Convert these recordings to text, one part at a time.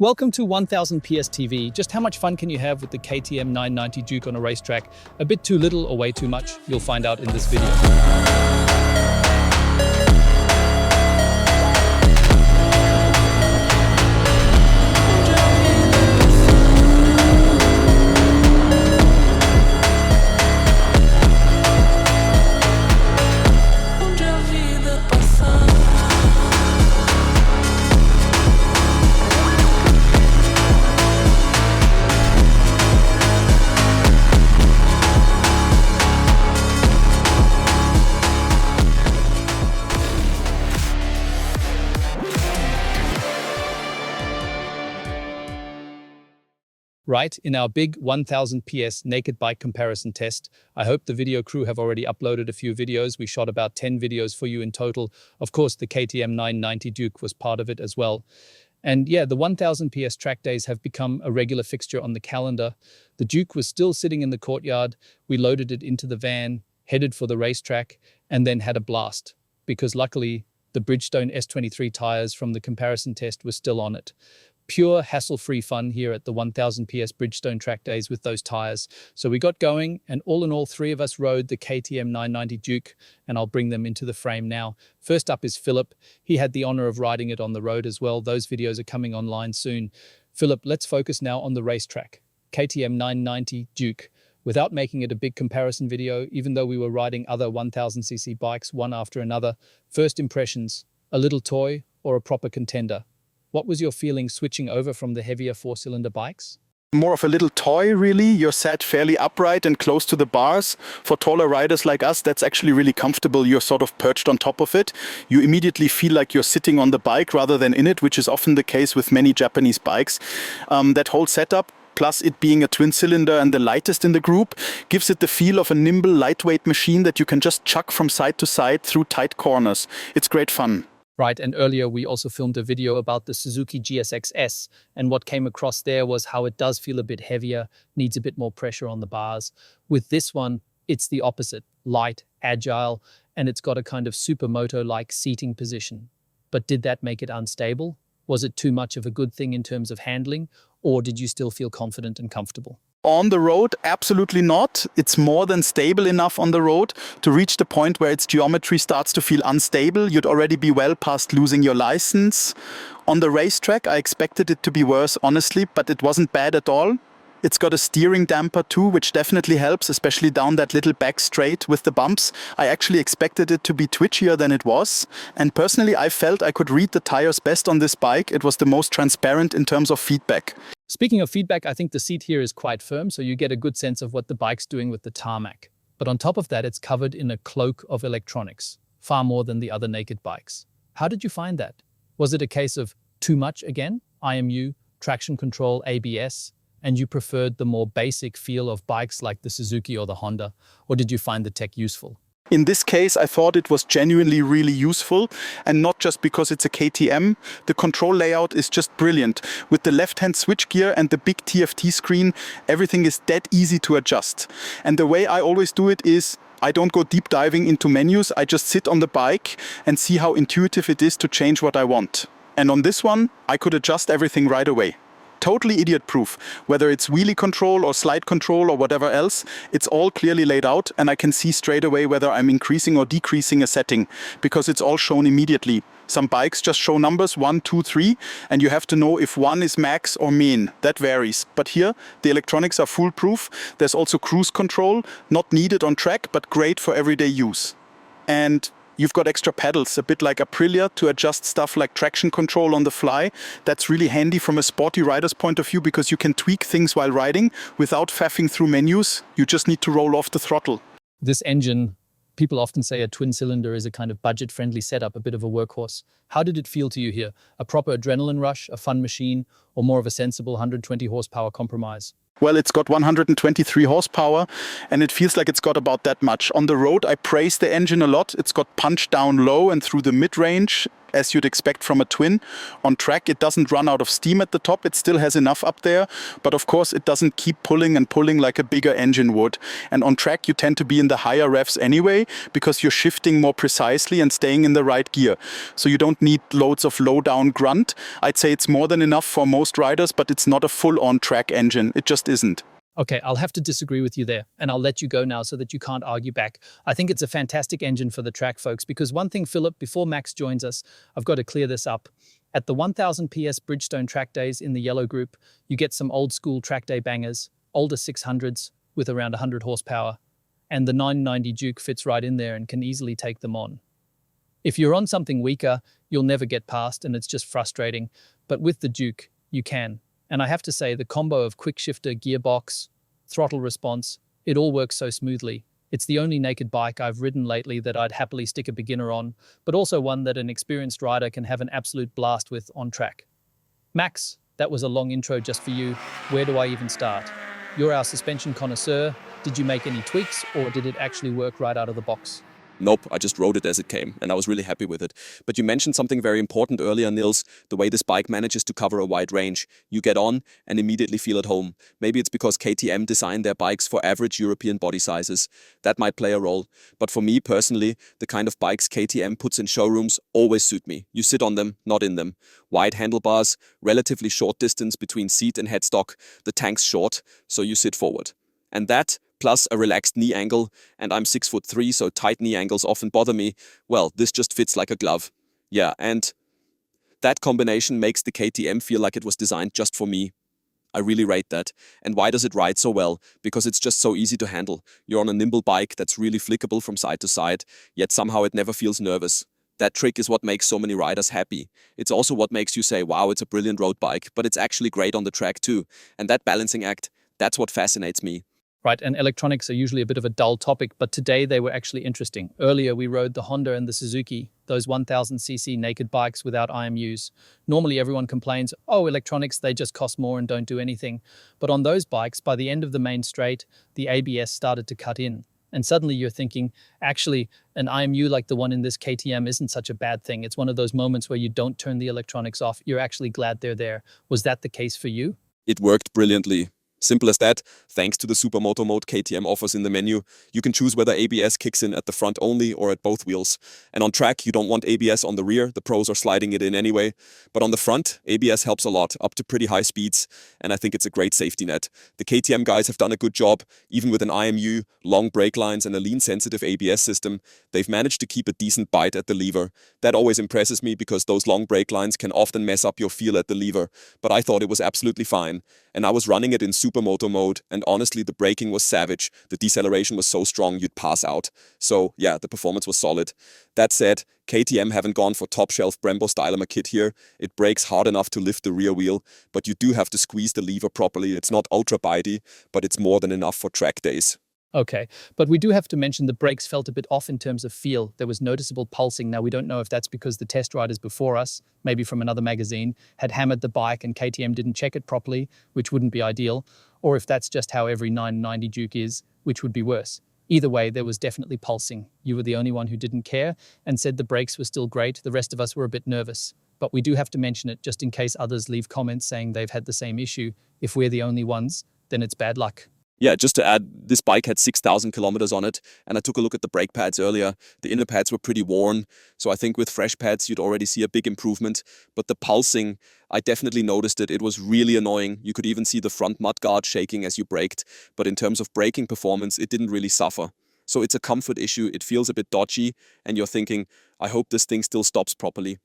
Welcome to 1000 PS TV. Just how much fun can you have with the KTM 990 Duke on a racetrack? A bit too little or way too much? You'll find out in this video. Right, in our big 1000 PS naked bike comparison test, I hope the video crew have already uploaded a few videos. We shot about 10 videos for you in total. Of course, the KTM 990 Duke was part of it as well. And yeah, the 1000 PS track days have become a regular fixture on the calendar. The Duke was still sitting in the courtyard. We loaded it into the van, headed for the racetrack, and then had a blast. Because luckily, the Bridgestone S23 tires from the comparison test were still on it. Pure hassle-free fun here at the 1000 PS Bridgestone track days with those tires. So we got going, and all in all, three of us rode the KTM 990 Duke, and I'll bring them into the frame now. First up is Philip. He had the honor of riding it on the road as well. Those videos are coming online soon. Philip, let's focus now on the racetrack. KTM 990 Duke. Without making it a big comparison video, even though we were riding other 1000cc bikes one after another, first impressions, a little toy or a proper contender? What was your feeling switching over from the heavier four-cylinder bikes? More of a little toy, really. You're sat fairly upright and close to the bars. For taller riders like us, that's actually really comfortable. You're sort of perched on top of it. You immediately feel like you're sitting on the bike rather than in it, which is often the case with many Japanese bikes. That whole setup, plus it being a twin-cylinder and the lightest in the group, gives it the feel of a nimble, lightweight machine that you can just chuck from side to side through tight corners. It's great fun. Right, and earlier we also filmed a video about the Suzuki GSX-S, and what came across there was how it does feel a bit heavier, needs a bit more pressure on the bars. With this one, it's the opposite, light, agile, and it's got a kind of supermoto-like seating position. But did that make it unstable? Was it too much of a good thing in terms of handling, or did you still feel confident and comfortable? On the road, absolutely not. It's more than stable enough on the road to reach the point where its geometry starts to feel unstable. You'd already be well past losing your license. On the racetrack, I expected it to be worse, honestly, but it wasn't bad at all. It's got a steering damper too, which definitely helps, especially down that little back straight with the bumps. I actually expected it to be twitchier than it was. And personally, I felt I could read the tires best on this bike. It was the most transparent in terms of feedback. Speaking of feedback, I think the seat here is quite firm, so you get a good sense of what the bike's doing with the tarmac. But on top of that, it's covered in a cloak of electronics, far more than the other naked bikes. How did you find that? Was it a case of too much again? IMU, traction control, ABS? And you preferred the more basic feel of bikes like the Suzuki or the Honda? Or did you find the tech useful? In this case, I thought it was genuinely really useful, and not just because it's a KTM. The control layout is just brilliant. With the left-hand switchgear and the big TFT screen, everything is dead easy to adjust. And the way I always do it is, I don't go deep diving into menus, I just sit on the bike and see how intuitive it is to change what I want. And on this one, I could adjust everything right away. Totally idiot-proof. Whether it's wheelie control or slide control or whatever else, it's all clearly laid out, and I can see straight away whether I'm increasing or decreasing a setting, because it's all shown immediately. Some bikes just show numbers 1, 2, 3, and you have to know if 1 is max or min. That varies. But here, the electronics are foolproof. There's also cruise control, not needed on track, but great for everyday use. And you've got extra pedals, a bit like Aprilia, to adjust stuff like traction control on the fly. That's really handy from a sporty rider's point of view, because you can tweak things while riding without faffing through menus. You just need to roll off the throttle. This engine, people often say a twin-cylinder is a kind of budget-friendly setup, a bit of a workhorse. How did it feel to you here? A proper adrenaline rush, a fun machine, or more of a sensible 120 horsepower compromise? Well, it's got 123 horsepower, and it feels like it's got about that much. On the road, I praise the engine a lot. It's got punch down low and through the mid-range. as you'd expect from a twin. On track, it doesn't run out of steam at the top. It still has enough up there, but of course it doesn't keep pulling and pulling like a bigger engine would. And on track, you tend to be in the higher revs anyway, because you're shifting more precisely and staying in the right gear. So you don't need loads of low down grunt. I'd say it's more than enough for most riders, but it's not a full on track engine. It just isn't. Okay, I'll have to disagree with you there, and I'll let you go now so that you can't argue back. I think it's a fantastic engine for the track, folks, because one thing, Philip, before Max joins us, I've got to clear this up. At the 1000 PS Bridgestone track days in the yellow group, you get some old school track day bangers, older 600s with around 100 horsepower, and the 990 Duke fits right in there and can easily take them on. If you're on something weaker, you'll never get past, and it's just frustrating, but with the Duke, you can. And I have to say, the combo of quick shifter, gearbox, throttle response, it all works so smoothly. It's the only naked bike I've ridden lately that I'd happily stick a beginner on, but also one that an experienced rider can have an absolute blast with on track. Max, that was a long intro just for you. Where do I even start? You're our suspension connoisseur. Did you make any tweaks, or did it actually work right out of the box? Nope, I just rode it as it came, and I was really happy with it. But you mentioned something very important earlier, Nils, the way this bike manages to cover a wide range. You get on and immediately feel at home. Maybe it's because KTM designed their bikes for average European body sizes. That might play a role. But for me personally, the kind of bikes KTM puts in showrooms always suit me. You sit on them, not in them. Wide handlebars, relatively short distance between seat and headstock, the tank's short, so you sit forward. And that, plus a relaxed knee angle, and I'm 6'3", so tight knee angles often bother me, well, this just fits like a glove. Yeah, and that combination makes the KTM feel like it was designed just for me. I really rate that. And why does it ride so well? Because it's just so easy to handle. You're on a nimble bike that's really flickable from side to side, yet somehow it never feels nervous. That trick is what makes so many riders happy. It's also what makes you say, wow, it's a brilliant road bike, but it's actually great on the track too. And that balancing act, that's what fascinates me. Right, and electronics are usually a bit of a dull topic, but today they were actually interesting. Earlier we rode the Honda and the Suzuki, those 1000cc naked bikes without IMUs. Normally everyone complains, oh, electronics, they just cost more and don't do anything. But on those bikes, by the end of the main straight, the ABS started to cut in. And suddenly you're thinking, actually, an IMU like the one in this KTM isn't such a bad thing. It's one of those moments where you don't turn the electronics off. You're actually glad they're there. Was that the case for you? It worked brilliantly. Simple as that, thanks to the Supermoto mode KTM offers in the menu, you can choose whether ABS kicks in at the front only or at both wheels. And on track, you don't want ABS on the rear, the pros are sliding it in anyway. But on the front, ABS helps a lot, up to pretty high speeds, and I think it's a great safety net. The KTM guys have done a good job, even with an IMU, long brake lines and a lean-sensitive ABS system, they've managed to keep a decent bite at the lever. That always impresses me because those long brake lines can often mess up your feel at the lever, but I thought it was absolutely fine. And I was running it in Supermoto mode, and honestly the braking was savage. The deceleration was so strong you'd pass out. So yeah, the performance was solid. That said, KTM haven't gone for top-shelf Brembo Stylerma kit here. It brakes hard enough to lift the rear wheel, but you do have to squeeze the lever properly. It's not ultra bitey, but it's more than enough for track days. Okay, but we do have to mention the brakes felt a bit off in terms of feel. There was noticeable pulsing. Now, we don't know if that's because the test riders before us, maybe from another magazine, had hammered the bike and KTM didn't check it properly, which wouldn't be ideal, or if that's just how every 990 Duke is, which would be worse. Either way, there was definitely pulsing. You were the only one who didn't care and said the brakes were still great. The rest of us were a bit nervous. But we do have to mention it just in case others leave comments saying they've had the same issue. If we're the only ones, then it's bad luck. Yeah, just to add, this bike had 6,000 kilometers on it, and I took a look at the brake pads earlier. The inner pads were pretty worn, so I think with fresh pads you'd already see a big improvement. But the pulsing, I definitely noticed it. It was really annoying. You could even see the front mudguard shaking as you braked, but in terms of braking performance, it didn't really suffer. So it's a comfort issue. It feels a bit dodgy, and you're thinking, I hope this thing still stops properly.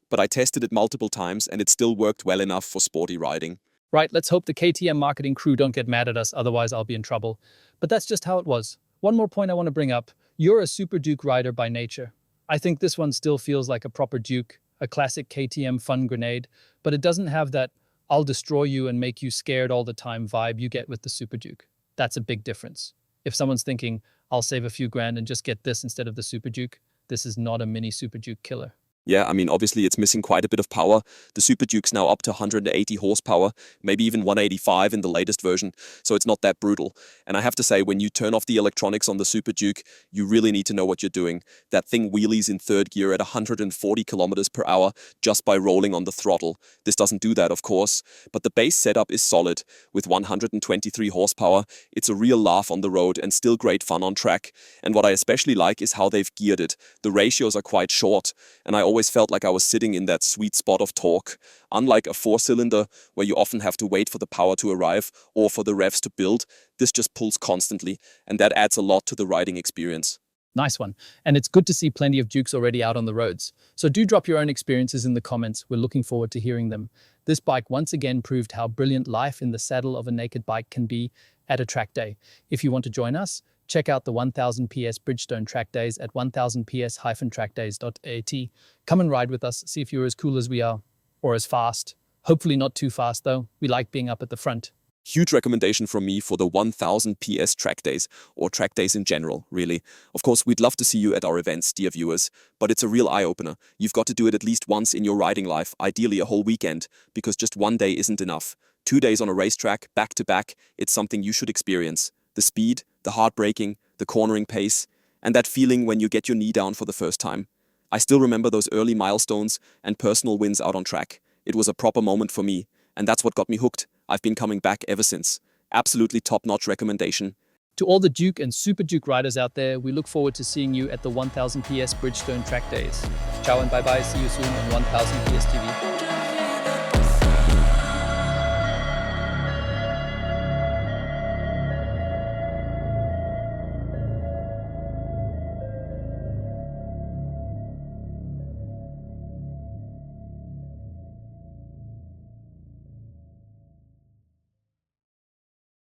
But I tested it multiple times, and it still worked well enough for sporty riding. Right, let's hope the KTM marketing crew don't get mad at us, otherwise I'll be in trouble. But that's just how it was. One more point I want to bring up. You're a Super Duke rider by nature. I think this one still feels like a proper Duke, a classic KTM fun grenade, but it doesn't have that I'll destroy you and make you scared all the time vibe you get with the Super Duke. That's a big difference. If someone's thinking, I'll save a few grand and just get this instead of the Super Duke, this is not a mini Super Duke killer. Yeah, I mean, obviously it's missing quite a bit of power. The Super Duke's now up to 180 horsepower, maybe even 185 in the latest version, so it's not that brutal. And I have to say, when you turn off the electronics on the Super Duke, you really need to know what you're doing. That thing wheelies in third gear at 140 kilometers per hour just by rolling on the throttle. This doesn't do that, of course, but the base setup is solid. With 123 horsepower, it's a real laugh on the road and still great fun on track. And what I especially like is how they've geared it. The ratios are quite short, and I always felt like I was sitting in that sweet spot of torque. Unlike a four-cylinder, where you often have to wait for the power to arrive or for the revs to build, this just pulls constantly, and that adds a lot to the riding experience. Nice one. And it's good to see plenty of Dukes already out on the roads. So do drop your own experiences in the comments. We're looking forward to hearing them. This bike once again proved how brilliant life in the saddle of a naked bike can be at a track day. If you want to join us, check out the 1000 PS Bridgestone track days at 1000ps-trackdays.at. Come and ride with us, see if you're as cool as we are, or as fast. Hopefully not too fast though. We like being up at the front. Huge recommendation from me for the 1000 PS track days, or track days in general, really. Of course, we'd love to see you at our events, dear viewers, but it's a real eye-opener. You've got to do it at least once in your riding life, ideally a whole weekend, because just one day isn't enough. 2 days on a racetrack, back to back, it's something you should experience. The speed, the hard braking, the cornering pace, and that feeling when you get your knee down for the first time. I still remember those early milestones and personal wins out on track. It was a proper moment for me, and that's what got me hooked. I've been coming back ever since. Absolutely top-notch recommendation. To all the Duke and Super Duke riders out there, we look forward to seeing you at the 1000 PS Bridgestone track days. Ciao and bye-bye. See you soon on 1000 PS TV.